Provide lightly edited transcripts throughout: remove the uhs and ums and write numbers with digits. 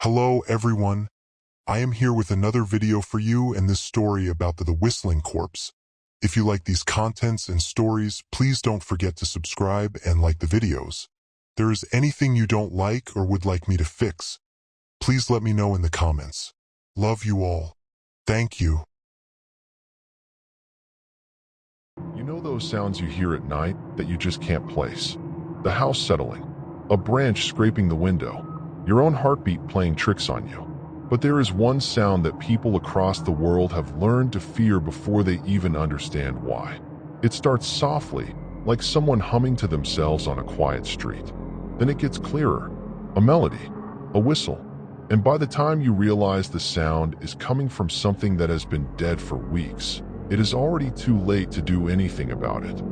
Hello everyone, I am here with another video for you and this story about the whistling corpse. If you like these contents and stories, please don't forget to subscribe and like the videos. There is anything you don't like or would like me to fix, please let me know in the comments. Love you all. Thank you. You know those sounds you hear at night that you just can't place? The house settling, a branch scraping the window, your own heartbeat playing tricks on you. But there is one sound that people across the world have learned to fear before they even understand why. It starts softly, like someone humming to themselves on a quiet street. Then it gets clearer, a melody, a whistle. And by the time you realize the sound is coming from something that has been dead for weeks, it is already too late to do anything about it.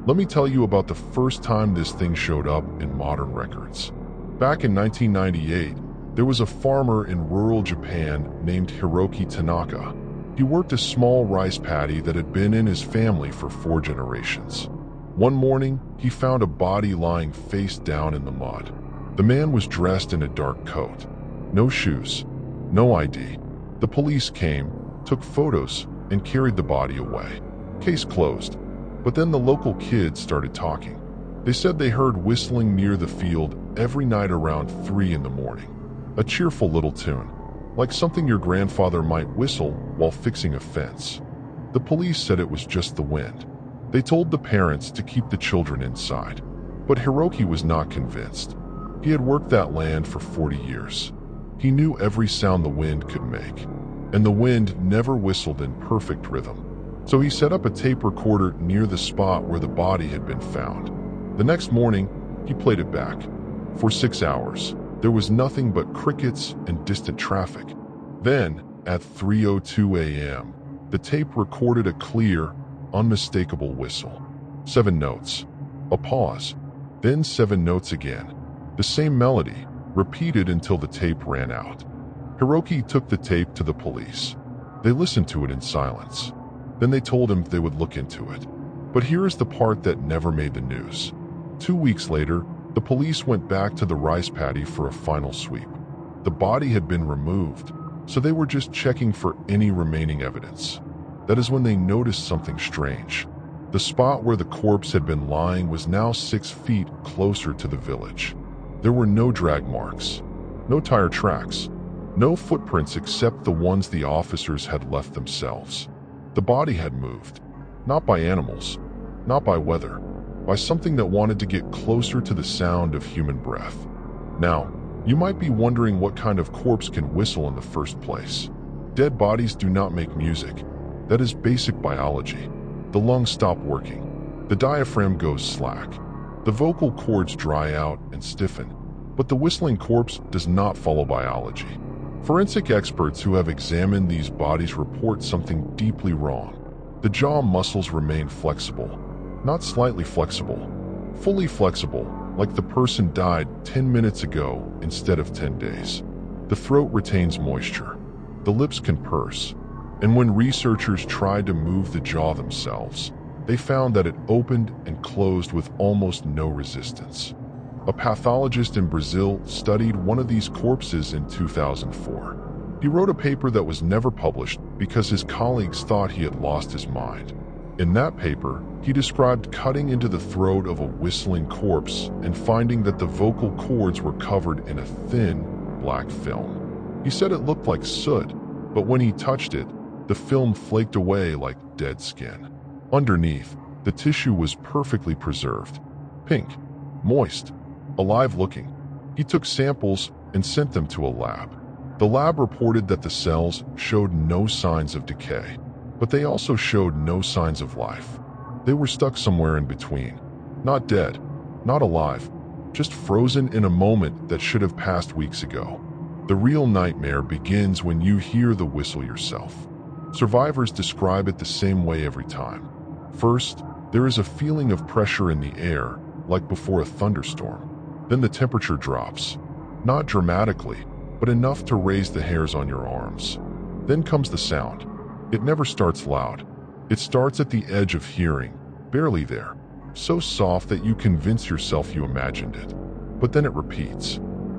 Let me tell you about the first time this thing showed up in modern records. Back in 1998, there was a farmer in rural Japan named Hiroki Tanaka. He worked a small rice paddy that had been in his family for 4 generations. One morning, he found a body lying face down in the mud. The man was dressed in a dark coat. No shoes, no ID. The police came, took photos, and carried the body away. Case closed. But then the local kids started talking. They said they heard whistling near the field every night around 3 in the morning. A cheerful little tune, like something your grandfather might whistle while fixing a fence. The police said it was just the wind. They told the parents to keep the children inside. But Hiroki was not convinced. He had worked that land for 40 years. He knew every sound the wind could make, and the wind never whistled in perfect rhythm. So he set up a tape recorder near the spot where the body had been found. The next morning, he played it back. For 6 hours, there was nothing but crickets and distant traffic. Then, at 3:02 a.m., the tape recorded a clear, unmistakable whistle. 7 notes. A pause. Then 7 notes again. The same melody, repeated until the tape ran out. Hiroki took the tape to the police. They listened to it in silence. Then they told him they would look into it. But here is the part that never made the news. 2 weeks later, the police went back to the rice paddy for a final sweep. The body had been removed, so they were just checking for any remaining evidence. That is when they noticed something strange. The spot where the corpse had been lying was now 6 feet closer to the village. There were no drag marks, no tire tracks, no footprints except the ones the officers had left themselves. The body had moved, not by animals, not by weather, by something that wanted to get closer to the sound of human breath. Now, you might be wondering what kind of corpse can whistle in the first place. Dead bodies do not make music. That is basic biology. The lungs stop working. The diaphragm goes slack. The vocal cords dry out and stiffen. But the whistling corpse does not follow biology. Forensic experts who have examined these bodies report something deeply wrong. The jaw muscles remain flexible. Not slightly flexible, fully flexible, like the person died 10 minutes ago instead of 10 days. The throat retains moisture. The lips can purse. And when researchers tried to move the jaw themselves, they found that it opened and closed with almost no resistance. A pathologist in Brazil studied one of these corpses in 2004. He wrote a paper that was never published because his colleagues thought he had lost his mind. In that paper, he described cutting into the throat of a whistling corpse and finding that the vocal cords were covered in a thin, black film. He said it looked like soot, but when he touched it, the film flaked away like dead skin. Underneath, the tissue was perfectly preserved, pink, moist, alive-looking. He took samples and sent them to a lab. The lab reported that the cells showed no signs of decay, but they also showed no signs of life. They were stuck somewhere in between. Not dead, not alive, just frozen in a moment that should have passed weeks ago. The real nightmare begins when you hear the whistle yourself. Survivors describe it the same way every time. First, there is a feeling of pressure in the air, like before a thunderstorm. Then the temperature drops. Not dramatically, but enough to raise the hairs on your arms. Then comes the sound. It never starts loud. It starts at the edge of hearing, barely there, so soft that you convince yourself you imagined it. But then it repeats.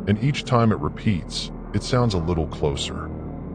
And each time it repeats, It sounds a little closer,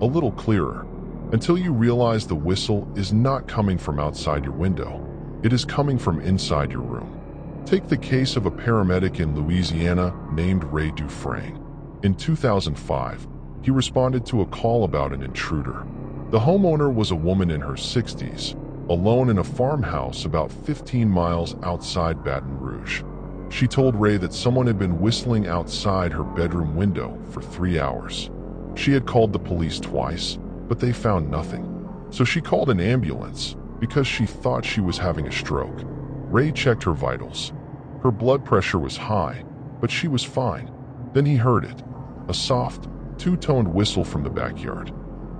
a little clearer, until you realize the whistle is not coming from outside your window. It is coming from inside your room. Take the case of a paramedic in Louisiana named Ray Dufresne. In 2005, he responded to a call about an intruder. The homeowner was a woman in her 60s, alone in a farmhouse about 15 miles outside Baton Rouge. She told Ray that someone had been whistling outside her bedroom window for 3 hours. She had called the police twice, but they found nothing. So she called an ambulance because she thought she was having a stroke. Ray checked her vitals. Her blood pressure was high, but she was fine. Then he heard it, a soft, two-toned whistle from the backyard.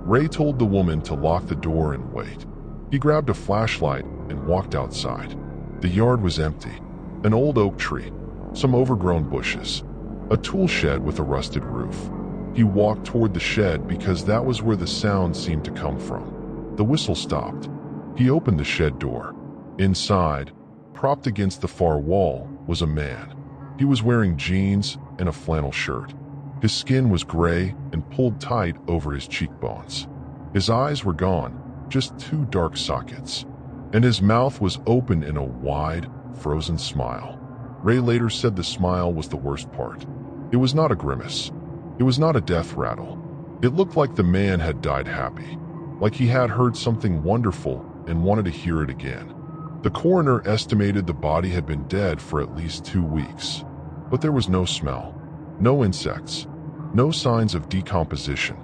Ray told the woman to lock the door and wait. He grabbed a flashlight and walked outside. The yard was empty. An old oak tree, some overgrown bushes, a tool shed with a rusted roof. He walked toward the shed because that was where the sound seemed to come from. The whistle stopped. He opened the shed door. Inside, propped against the far wall, was a man. He was wearing jeans and a flannel shirt. His skin was gray and pulled tight over his cheekbones. His eyes were gone, just 2 dark sockets, and his mouth was open in a wide, frozen smile. Ray later said the smile was the worst part. It was not a grimace. It was not a death rattle. It looked like the man had died happy, like he had heard something wonderful and wanted to hear it again. The coroner estimated the body had been dead for at least 2 weeks, but there was no smell, no insects, no signs of decomposition.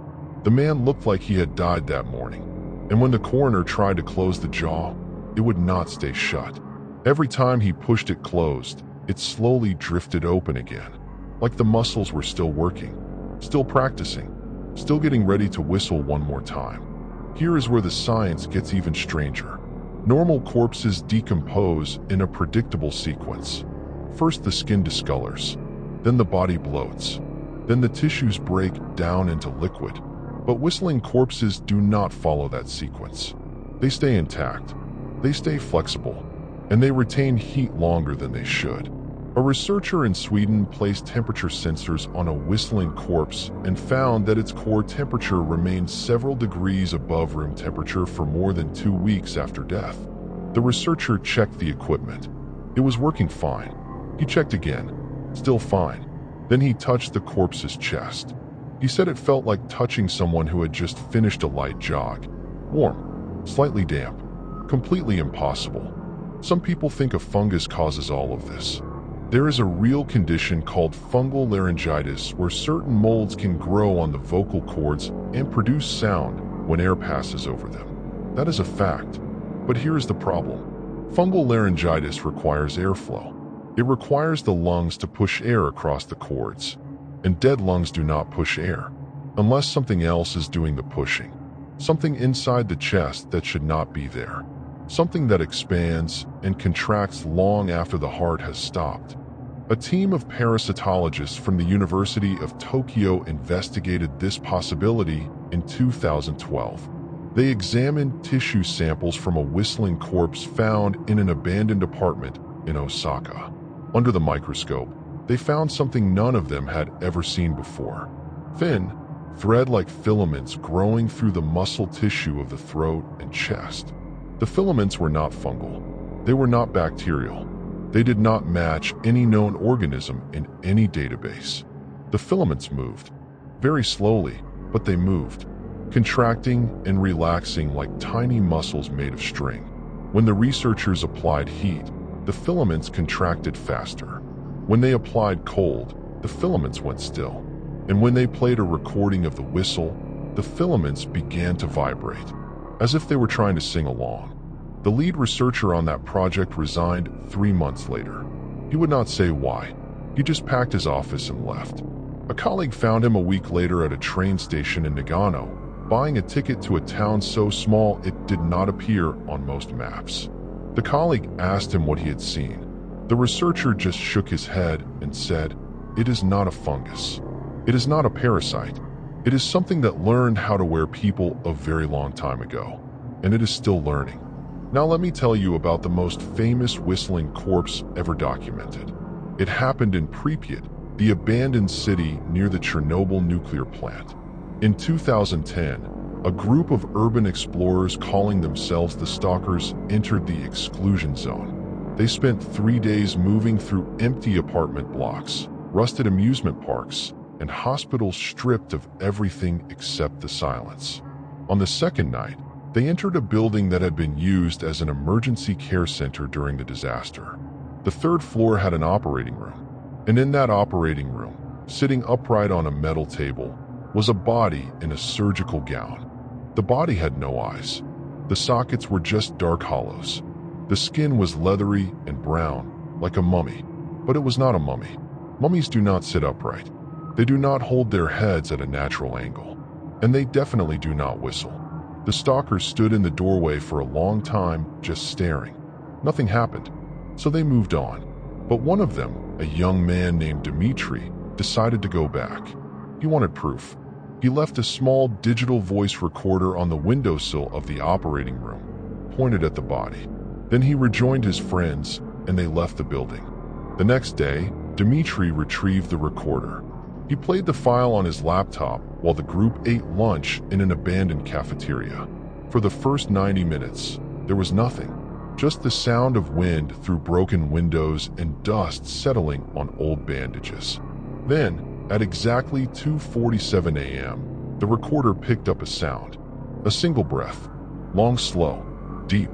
The man looked like he had died that morning, and when the coroner tried to close the jaw, it would not stay shut. Every time he pushed it closed, it slowly drifted open again, like the muscles were still working, still practicing, still getting ready to whistle one more time. Here is where the science gets even stranger. Normal corpses decompose in a predictable sequence. First the skin discolors, then the body bloats, then the tissues break down into liquid. But whistling corpses do not follow that sequence. They stay intact, they stay flexible, and they retain heat longer than they should. A researcher in Sweden placed temperature sensors on a whistling corpse and found that its core temperature remained several degrees above room temperature for more than 2 weeks after death. The researcher checked the equipment. It was working fine. He checked again. Still fine. Then he touched the corpse's chest. He said it felt like touching someone who had just finished a light jog. Warm, slightly damp, completely impossible. Some people think a fungus causes all of this. There is a real condition called fungal laryngitis where certain molds can grow on the vocal cords and produce sound when air passes over them. That is a fact. But here is the problem. Fungal laryngitis requires airflow. It requires the lungs to push air across the cords. And dead lungs do not push air, unless something else is doing the pushing. Something inside the chest that should not be there. Something that expands and contracts long after the heart has stopped. A team of parasitologists from the University of Tokyo investigated this possibility in 2012. They examined tissue samples from a whistling corpse found in an abandoned apartment in Osaka. Under the microscope, they found something none of them had ever seen before. Thin, thread-like filaments growing through the muscle tissue of the throat and chest. The filaments were not fungal. They were not bacterial. They did not match any known organism in any database. The filaments moved. Very slowly, but they moved. Contracting and relaxing like tiny muscles made of string. When the researchers applied heat, the filaments contracted faster. When they applied cold, the filaments went still. And when they played a recording of the whistle, the filaments began to vibrate, as if they were trying to sing along. The lead researcher on that project resigned 3 months later. He would not say why. He just packed his office and left. A colleague found him a week later at a train station in Nagano, buying a ticket to a town so small it did not appear on most maps. The colleague asked him what he had seen. The researcher just shook his head and said, "It is not a fungus. It is not a parasite. It is something that learned how to wear people a very long time ago, and it is still learning." Now let me tell you about the most famous whistling corpse ever documented. It happened in Pripyat, the abandoned city near the Chernobyl nuclear plant. In 2010, a group of urban explorers calling themselves the Stalkers entered the exclusion zone. They spent 3 days moving through empty apartment blocks, rusted amusement parks, and hospitals stripped of everything except the silence. On the second night, they entered a building that had been used as an emergency care center during the disaster. The third floor had an operating room, and in that operating room, sitting upright on a metal table, was a body in a surgical gown. The body had no eyes. The sockets were just dark hollows. The skin was leathery and brown, like a mummy. But it was not a mummy. Mummies do not sit upright. They do not hold their heads at a natural angle. And they definitely do not whistle. The stalkers stood in the doorway for a long time, just staring. Nothing happened, so they moved on. But one of them, a young man named Dmitri, decided to go back. He wanted proof. He left a small digital voice recorder on the windowsill of the operating room, pointed at the body. Then he rejoined his friends, and they left the building. The next day, Dmitri retrieved the recorder. He played the file on his laptop while the group ate lunch in an abandoned cafeteria. For the first 90 minutes, there was nothing, just the sound of wind through broken windows and dust settling on old bandages. Then, at exactly 2:47 a.m., the recorder picked up a sound. A single breath, long, slow, deep,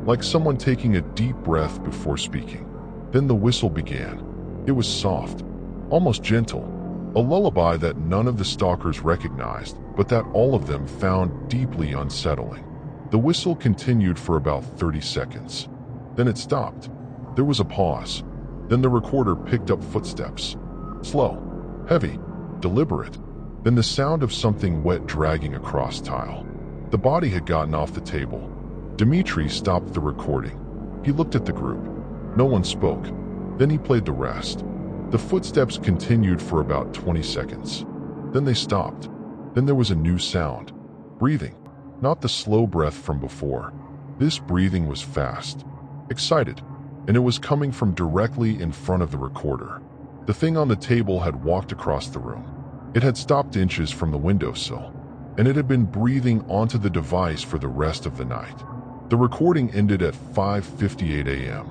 like someone taking a deep breath before speaking. Then the whistle began. It was soft, almost gentle, a lullaby that none of the stalkers recognized, but that all of them found deeply unsettling. The whistle continued for about 30 seconds. Then it stopped. There was a pause. Then the recorder picked up footsteps. Slow, heavy, deliberate. Then the sound of something wet dragging across tile. The body had gotten off the table. Dmitri stopped the recording. He looked at the group. No one spoke. Then he played the rest. The footsteps continued for about 20 seconds. Then they stopped. Then there was a new sound. Breathing. Not the slow breath from before. This breathing was fast, excited, and it was coming from directly in front of the recorder. The thing on the table had walked across the room. It had stopped inches from the windowsill, and it had been breathing onto the device for the rest of the night. The recording ended at 5:58 a.m.,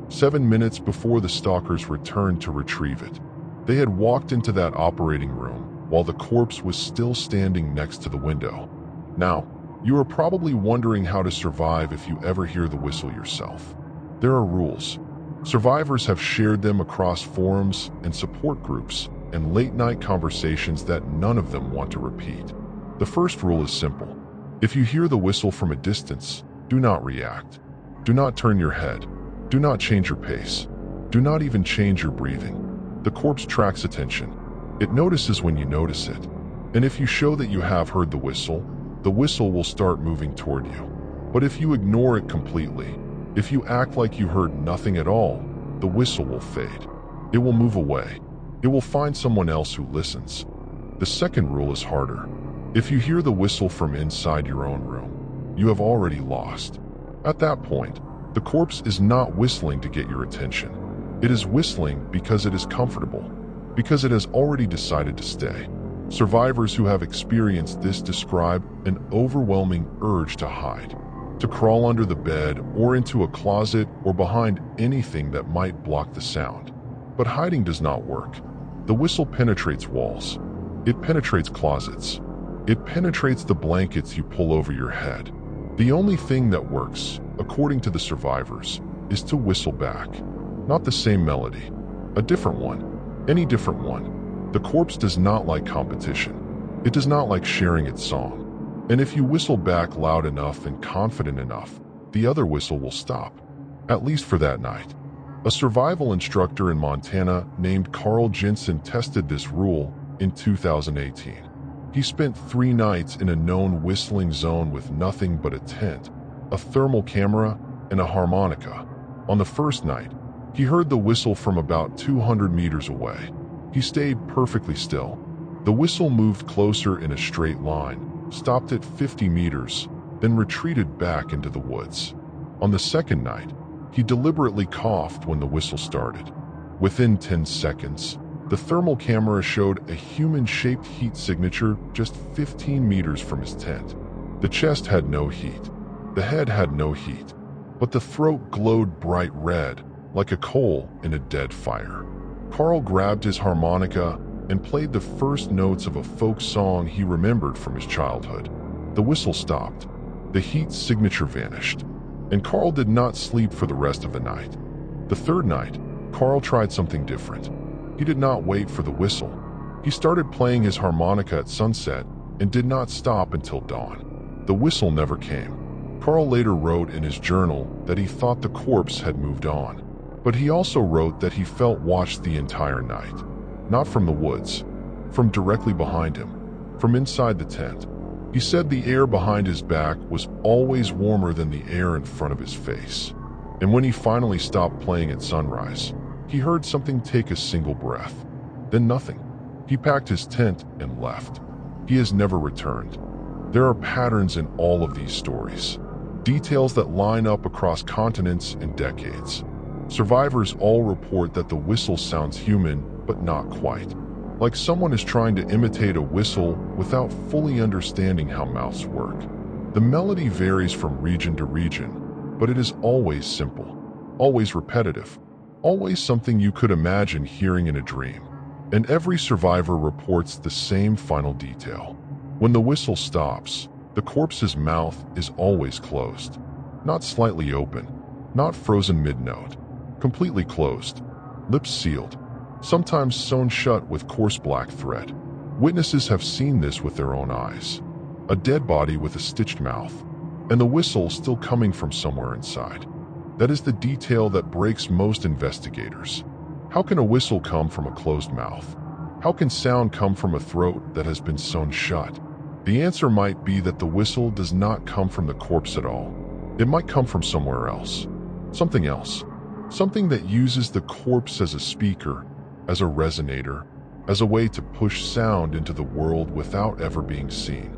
7 minutes before the stalkers returned to retrieve it. They had walked into that operating room while the corpse was still standing next to the window. Now, you are probably wondering how to survive if you ever hear the whistle yourself. There are rules. Survivors have shared them across forums and support groups and late-night conversations that none of them want to repeat. The first rule is simple. If you hear the whistle from a distance, do not react. Do not turn your head. Do not change your pace. Do not even change your breathing. The corpse tracks attention. It notices when you notice it. And if you show that you have heard the whistle will start moving toward you. But if you ignore it completely, if you act like you heard nothing at all, the whistle will fade. It will move away. It will find someone else who listens. The second rule is harder. If you hear the whistle from inside your own room, you have already lost. At that point, the corpse is not whistling to get your attention. It is whistling because it is comfortable, because it has already decided to stay. Survivors who have experienced this describe an overwhelming urge to hide, to crawl under the bed or into a closet or behind anything that might block the sound. But hiding does not work. The whistle penetrates walls. It penetrates closets. It penetrates the blankets you pull over your head. The only thing that works, according to the survivors, is to whistle back. Not the same melody. A different one. Any different one. The corpse does not like competition. It does not like sharing its song. And if you whistle back loud enough and confident enough, the other whistle will stop. At least for that night. A survival instructor in Montana named Carl Jensen tested this rule in 2018. He spent 3 nights in a known whistling zone with nothing but a tent, a thermal camera, and a harmonica. On the first night, he heard the whistle from about 200 meters away. He stayed perfectly still. The whistle moved closer in a straight line, stopped at 50 meters, then retreated back into the woods. On the second night, he deliberately coughed when the whistle started. Within 10 seconds, The thermal camera showed a human-shaped heat signature just 15 meters from his tent. The chest had no heat. The head had no heat. But the throat glowed bright red, like a coal in a dead fire. Carl grabbed his harmonica and played the first notes of a folk song he remembered from his childhood. The whistle stopped. The heat signature vanished. And Carl did not sleep for the rest of the night. The third night, Carl tried something different. He did not wait for the whistle. He started playing his harmonica at sunset and did not stop until dawn. The whistle never came. Carl later wrote in his journal that he thought the corpse had moved on. But he also wrote that he felt watched the entire night. Not from the woods, from directly behind him, from inside the tent. He said the air behind his back was always warmer than the air in front of his face. And when he finally stopped playing at sunrise, he heard something take a single breath. Then nothing. He packed his tent and left. He has never returned. There are patterns in all of these stories. Details that line up across continents and decades. Survivors all report that the whistle sounds human, but not quite. Like someone is trying to imitate a whistle without fully understanding how mouths work. The melody varies from region to region, but it is always simple, always repetitive, always something you could imagine hearing in a dream. And every survivor reports the same final detail. When the whistle stops, the corpse's mouth is always closed. Not slightly open, not frozen mid-note. Completely closed, lips sealed, sometimes sewn shut with coarse black thread. Witnesses have seen this with their own eyes. A dead body with a stitched mouth, and the whistle still coming from somewhere inside. That is the detail that breaks most investigators. How can a whistle come from a closed mouth? How can sound come from a throat that has been sewn shut? The answer might be that the whistle does not come from the corpse at all. It might come from somewhere else. Something else. Something that uses the corpse as a speaker, as a resonator, as a way to push sound into the world without ever being seen.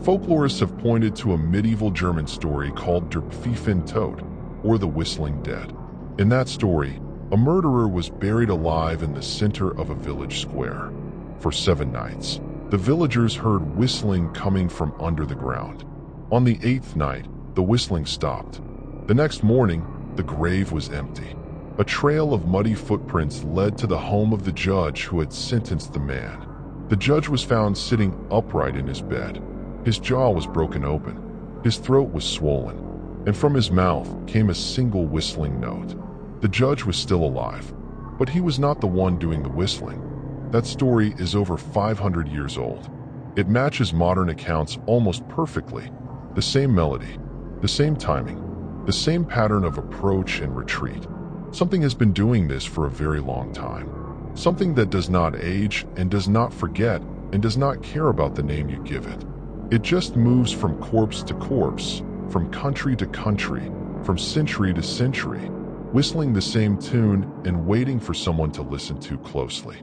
Folklorists have pointed to a medieval German story called Der Pfiffen Tod, or the Whistling Dead. In that story, a murderer was buried alive in the center of a village square. For 7 nights, the villagers heard whistling coming from under the ground. On the 8th night, the whistling stopped. The next morning, the grave was empty. A trail of muddy footprints led to the home of the judge who had sentenced the man. The judge was found sitting upright in his bed. His jaw was broken open. His throat was swollen, and from his mouth came a single whistling note. The judge was still alive, but he was not the one doing the whistling. That story is over 500 years old. It matches modern accounts almost perfectly. The same melody, the same timing, the same pattern of approach and retreat. Something has been doing this for a very long time. Something that does not age and does not forget and does not care about the name you give it. It just moves from corpse to corpse, from country to country, from century to century, whistling the same tune and waiting for someone to listen to closely.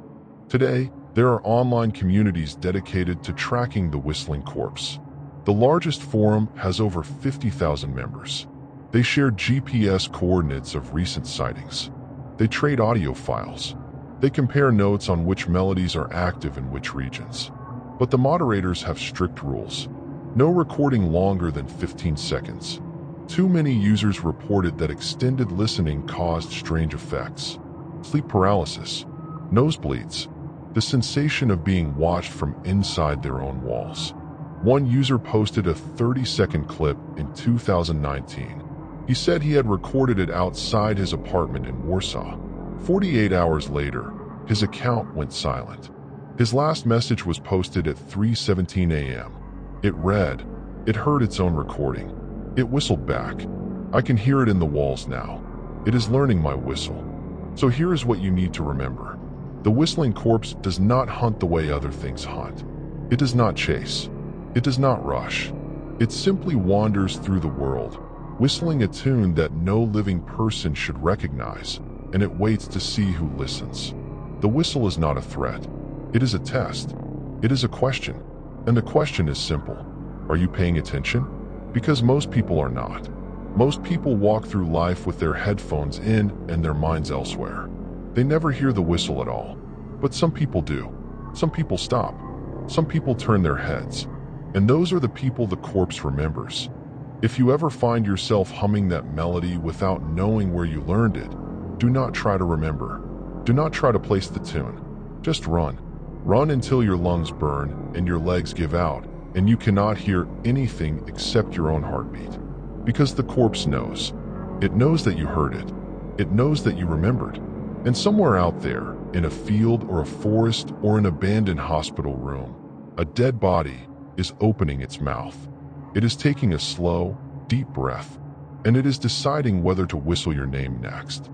Today, there are online communities dedicated to tracking the whistling corpse. The largest forum has over 50,000 members. They share GPS coordinates of recent sightings. They trade audio files. They compare notes on which melodies are active in which regions. But the moderators have strict rules. No recording longer than 15 seconds. Too many users reported that extended listening caused strange effects. Sleep paralysis, nosebleeds, the sensation of being watched from inside their own walls. One user posted a 30-second clip in 2019. He said he had recorded it outside his apartment in Warsaw. 48 hours later, his account went silent. His last message was posted at 3:17 a.m. It read, "It heard its own recording. It whistled back. I can hear it in the walls now. It is learning my whistle." So here is what you need to remember. The whistling corpse does not hunt the way other things hunt. It does not chase. It does not rush. It simply wanders through the world, whistling a tune that no living person should recognize, and it waits to see who listens. The whistle is not a threat. It is a test. It is a question. And the question is simple. Are you paying attention? Because most people are not. Most people walk through life with their headphones in and their minds elsewhere. They never hear the whistle at all. But some people do. Some people stop. Some people turn their heads. And those are the people the corpse remembers. If you ever find yourself humming that melody without knowing where you learned it, do not try to remember. Do not try to place the tune. Just run. Run until your lungs burn and your legs give out, and you cannot hear anything except your own heartbeat. Because the corpse knows. It knows that you heard it. It knows that you remembered. And somewhere out there, in a field or a forest or an abandoned hospital room, a dead body is opening its mouth. It is taking a slow, deep breath, and it is deciding whether to whistle your name next.